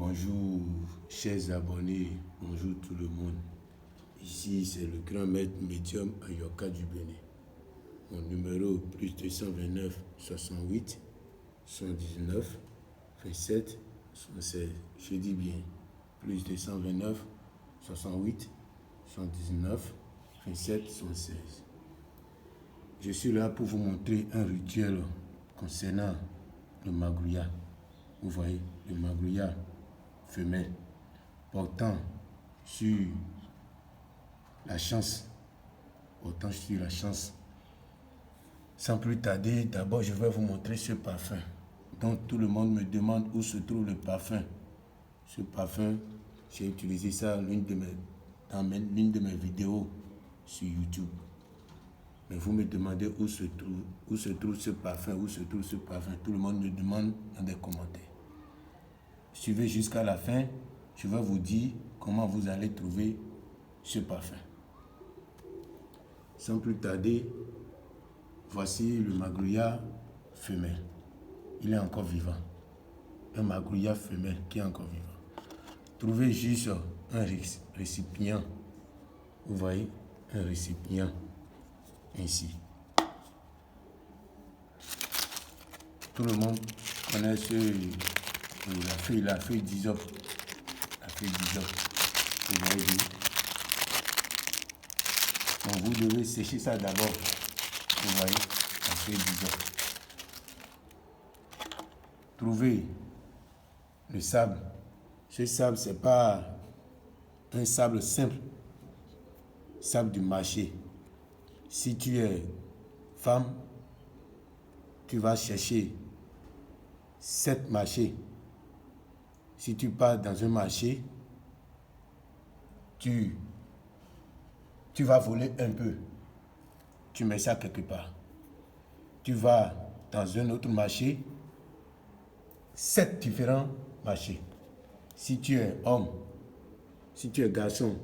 Bonjour, chers abonnés, bonjour tout le monde. Ici, c'est le grand maître médium Ayoka du Bénin. Mon numéro plus 229 68 119 27 76. Je dis bien, plus 229 68 119 27 76. Je suis là pour vous montrer un rituel concernant le magouya. Vous voyez, le magouya femelle portant sur la chance. Sans plus tarder, d'abord je vais vous montrer ce parfum. Donc tout le monde me demande où se trouve le parfum. Ce parfum, j'ai utilisé ça dans l'une de mes vidéos sur YouTube. Mais vous me demandez où se trouve ce parfum, Tout le monde me demande dans des commentaires. Suivez jusqu'à la fin, je vais vous dire comment vous allez trouver ce parfum. Sans plus tarder, voici le magouya femelle. Il est encore vivant. Un magouya femelle qui est encore vivant. Trouvez juste un récipient. Vous voyez, un récipient ainsi. Tout le monde connaît la feuille d'hysope. Vous voyez bien. Donc vous devez sécher ça d'abord. Vous voyez, la feuille d'hysope. Trouvez le sable. Ce sable, ce n'est pas un sable simple. Sable du marché. Si tu es femme, tu vas chercher 7 marchés. Si tu pars dans un marché, tu vas voler un peu. Tu mets ça quelque part. Tu vas dans un autre marché, 7 différents marchés. Si tu es homme, si tu es garçon,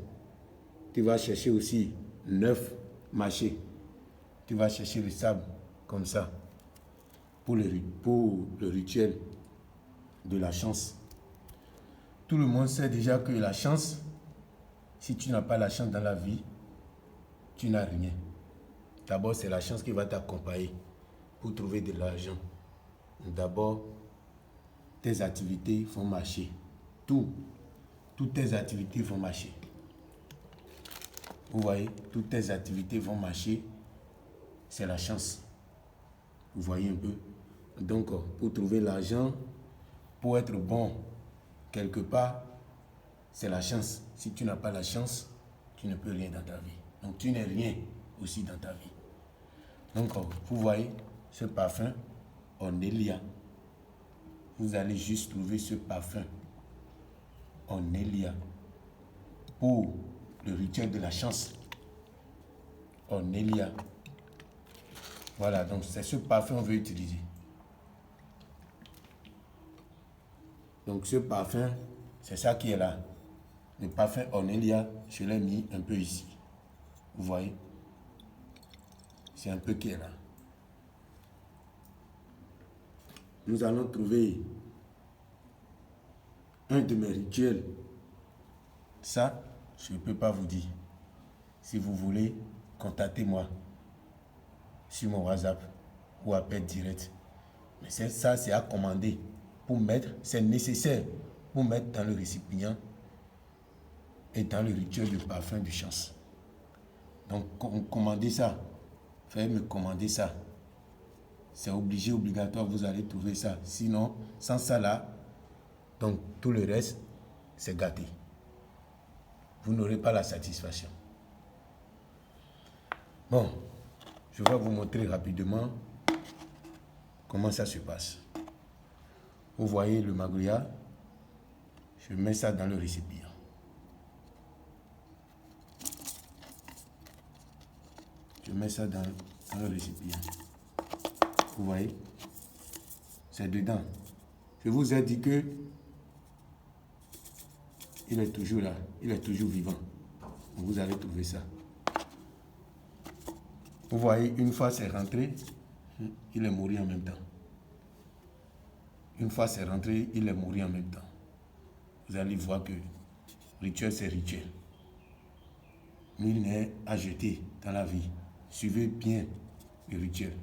tu vas chercher aussi 9 marchés. Tu vas chercher le sable comme ça pour le rituel de la chance. Tout le monde sait déjà que la chance, si tu n'as pas la chance dans la vie, tu n'as rien. D'abord, c'est la chance qui va t'accompagner pour trouver de l'argent. D'abord, tes activités vont marcher. Toutes tes activités vont marcher. Vous voyez, toutes tes activités vont marcher. C'est la chance. Vous voyez un peu. Donc, pour trouver l'argent, pour être bon quelque part, c'est la chance. Si tu n'as pas la chance, tu ne peux rien dans ta vie. Donc, tu n'es rien aussi dans ta vie. Donc, vous voyez ce parfum, Onélia. Vous allez juste trouver ce parfum, Onélia, pour le rituel de la chance. Onélia. Voilà, donc c'est ce parfum qu'on veut utiliser. Donc ce parfum, c'est ça qui est là. Le parfum Onélia, je l'ai mis un peu ici. Vous voyez? C'est un peu qui est là. Nous allons trouver un de mes rituels. Ça, je ne peux pas vous dire. Si vous voulez, contactez-moi sur mon WhatsApp ou appel direct. Mais ça, c'est à commander pour mettre, c'est nécessaire pour mettre dans le récipient et dans le rituel de parfum de chance. Donc, commandez ça. Faites me commander ça. C'est obligatoire, vous allez trouver ça. Sinon, sans ça là, donc tout le reste, c'est gâté. Vous n'aurez pas la satisfaction. Bon, je vais vous montrer rapidement comment ça se passe. Vous voyez le magouya, je mets ça dans le récipient. Je mets ça dans le récipient. Vous voyez, c'est dedans. Je vous ai dit que il est toujours là, il est toujours vivant. Donc vous allez trouver ça. Vous voyez, une fois c'est rentré, il est mort en même temps. Une fois c'est rentré, il est mort en même temps. vous allez voir que rituel, c'est rituel. Nul n'est à jeter dans la vie. Suivez bien le rituel.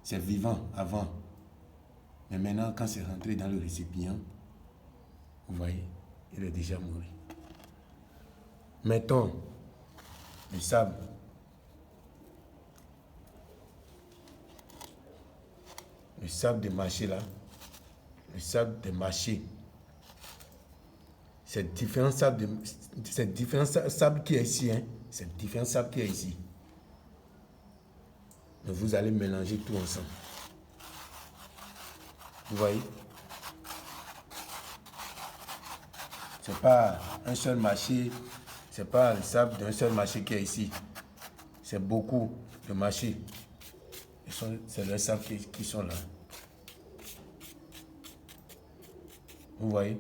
C'est vivant avant. Mais maintenant, quand c'est rentré dans le récipient, vous voyez, il est déjà mort. Mettons le sable. Le sable de marché là. Le sable de marché. C'est différents sables qui est ici. Hein? C'est différents sables qui est ici. Mais vous allez mélanger tout ensemble. Vous voyez? C'est pas un seul marché. C'est pas le sable d'un seul marché qui est ici. C'est beaucoup de marchés. C'est les sables qui sont là. Vous voyez?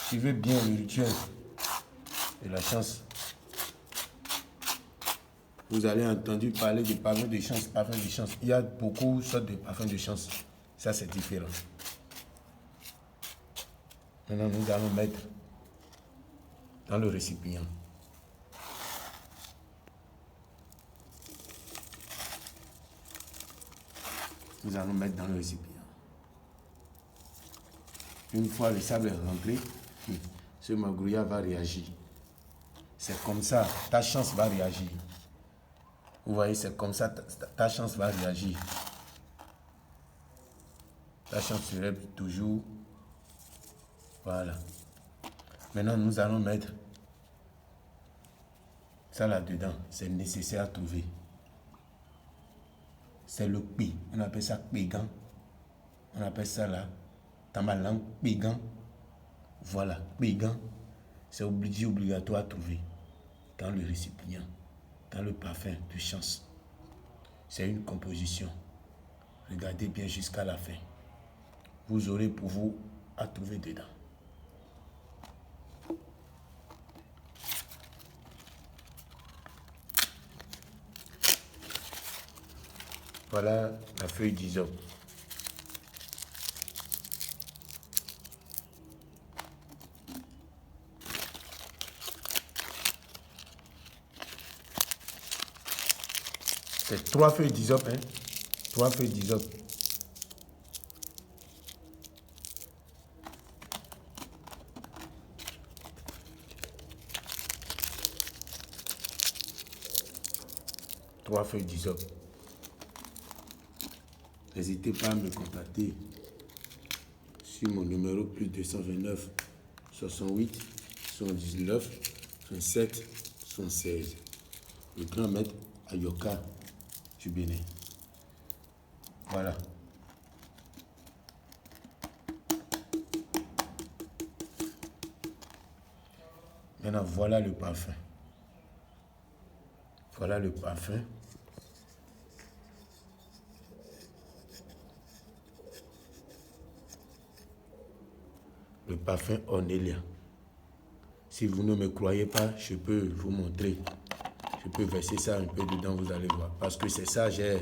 Suivez bien le rituel de la chance. Vous avez entendu parler du parfum de chance, parfum de chance. Il y a beaucoup de sortes de parfums de chance. Ça, c'est différent. Maintenant, nous allons mettre dans le récipient. Nous allons mettre dans le récipient. Une fois le sable est rentré, ce magouilla va réagir. C'est comme ça, ta chance va réagir. Vous voyez, c'est comme ça, ta chance va réagir. Ta chance serait toujours... Voilà. Maintenant, nous allons mettre ça là-dedans. C'est nécessaire à trouver. C'est le pi. On appelle ça pégan. On appelle ça là, dans ma langue, pégan. Voilà, pégan. C'est obligatoire à trouver dans le récipient, dans le parfum de chance. C'est une composition. Regardez bien jusqu'à la fin. Vous aurez pour vous à trouver dedans. Voilà la feuille d'hysope. C'est 3 feuilles d'hysope, hein? 3 feuilles d'hysope. Trois feuilles d'hysope. N'hésitez pas à me contacter sur mon numéro plus 229 68 79 27 76. Le grand maître Ayoka du Bénin. Voilà. Maintenant, voilà le parfum. Voilà le parfum. Le parfum Ornelia. Si vous ne me croyez pas, je peux vous montrer. Je peux verser ça un peu dedans, vous allez voir. Parce que c'est ça, j'ai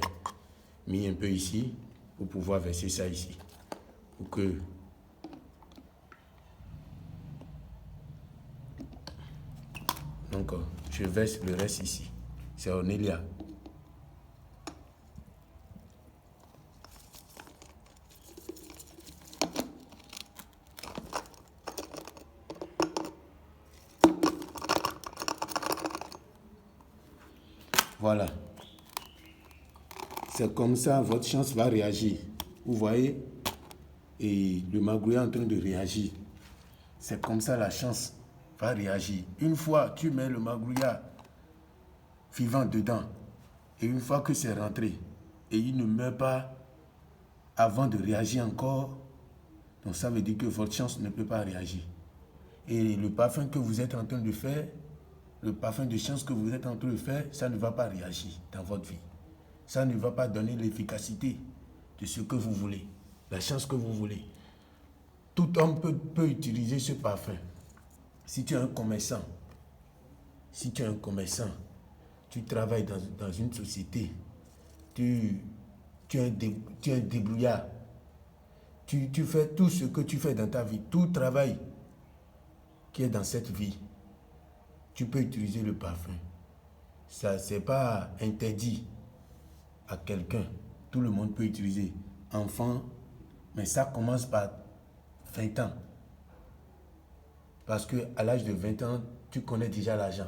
mis un peu ici pour pouvoir verser ça ici. Pour que... Donc, je verse le reste ici. C'est Ornelia. Voilà. C'est comme ça, votre chance va réagir. Vous voyez? Et le magouilla est en train de réagir. C'est comme ça la chance va réagir. Une fois tu mets le magouilla vivant dedans, et une fois que c'est rentré, et il ne meurt pas avant de réagir encore, donc ça veut dire que votre chance ne peut pas réagir. Et le parfum que vous êtes en train de faire, le parfum de chance que vous êtes en train de faire, ça ne va pas réagir dans votre vie. Ça ne va pas donner l'efficacité de ce que vous voulez, la chance que vous voulez. Tout homme peut utiliser ce parfum. Si tu es un commerçant, tu travailles dans une société, tu es un débrouillard, tu fais tout ce que tu fais dans ta vie, tout travail qui est dans cette vie, tu peux utiliser le parfum. Ça, c'est pas interdit à quelqu'un. Tout le monde peut utiliser. Enfant, mais ça commence par 20 ans. Parce qu'à l'âge de 20 ans, tu connais déjà l'argent.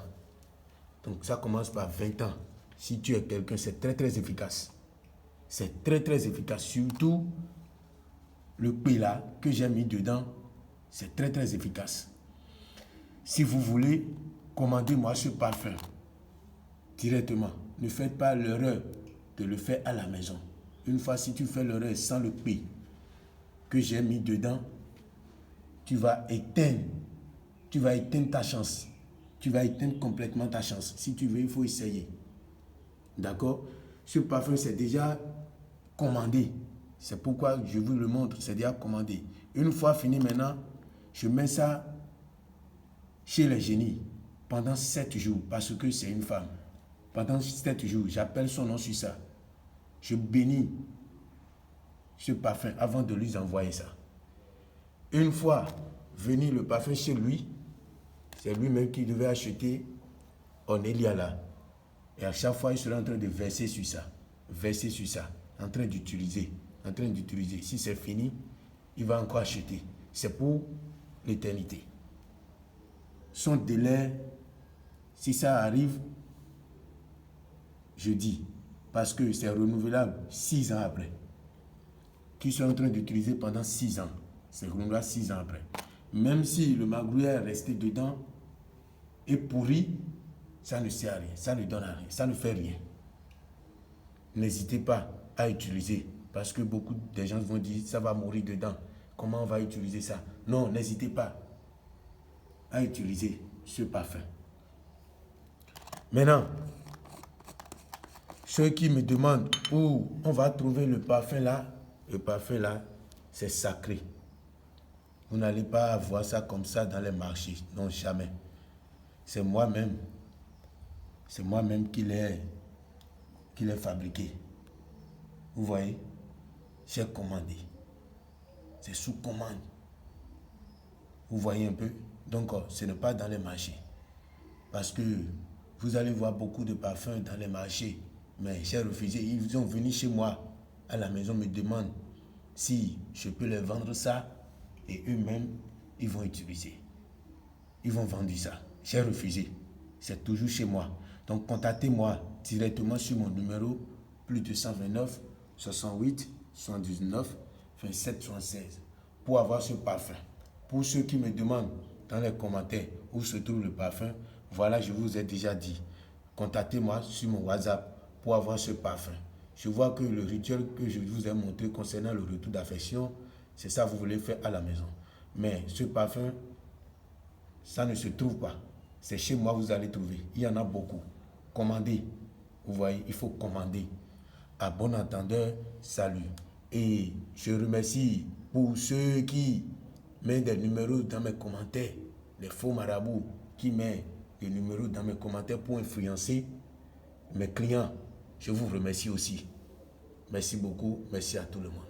Donc ça commence par 20 ans. Si tu es quelqu'un, c'est très très efficace. C'est très très efficace. Surtout le P là que j'ai mis dedans, c'est très très efficace. Si vous voulez, commandez-moi ce parfum directement. Ne faites pas l'erreur de le faire à la maison. Une fois, si tu fais l'erreur sans le P que j'ai mis dedans, tu vas éteindre ta chance. Tu vas éteindre complètement ta chance. Si tu veux, il faut essayer. D'accord? Ce parfum, c'est déjà commandé. C'est pourquoi je vous le montre. C'est déjà commandé. Une fois fini maintenant, je mets ça chez les génies pendant 7 jours parce que c'est une femme. Pendant 7 jours, j'appelle son nom sur ça. Je bénis ce parfum avant de lui envoyer ça. Une fois venu le parfum chez lui, c'est lui-même qui devait acheter en Eliala. Et à chaque fois, il sera en train de verser sur ça. En train d'utiliser. Si c'est fini, il va encore acheter. C'est pour l'éternité. Son délai, si ça arrive, je dis, parce que c'est renouvelable 6 ans après. Qui sont en train d'utiliser pendant 6 ans. C'est renouvelable 6 ans après. Même si le magrouillard est resté dedans et pourri, ça ne sert à rien, ça ne donne à rien, ça ne fait rien. N'hésitez pas à utiliser parce que beaucoup de gens vont dire ça va mourir dedans. Comment on va utiliser ça? Non, n'hésitez pas à utiliser ce parfum. Maintenant, ceux qui me demandent où on va trouver le parfum là, c'est sacré. Vous n'allez pas voir ça comme ça dans les marchés, non, jamais. C'est moi-même qui l'ai fabriqué. Vous voyez, j'ai commandé. C'est sous commande. Vous voyez un peu? Donc, ce n'est pas dans les marchés. Parce que vous allez voir beaucoup de parfums dans les marchés. Mais j'ai refusé. Ils sont venus chez moi à la maison me demandent si je peux leur vendre ça. Et eux-mêmes, ils vont utiliser. Ils vont vendre ça. J'ai refusé. C'est toujours chez moi. Donc, contactez-moi directement sur mon numéro plus 229 68 79 27 76 pour avoir ce parfum. Pour ceux qui me demandent dans les commentaires où se trouve le parfum, voilà, je vous ai déjà dit. Contactez-moi sur mon WhatsApp pour avoir ce parfum. Je vois que le rituel que je vous ai montré concernant le retour d'affection, c'est ça que vous voulez faire à la maison. Mais ce parfum, ça ne se trouve pas. C'est chez moi que vous allez trouver. Il y en a beaucoup. Commandez. Vous voyez, il faut commander. À bon entendeur, salut. Et je remercie pour ceux qui mettent des numéros dans mes commentaires, les faux marabouts qui mettent des numéros dans mes commentaires pour influencer mes clients. Je vous remercie aussi. Merci beaucoup. Merci à tout le monde.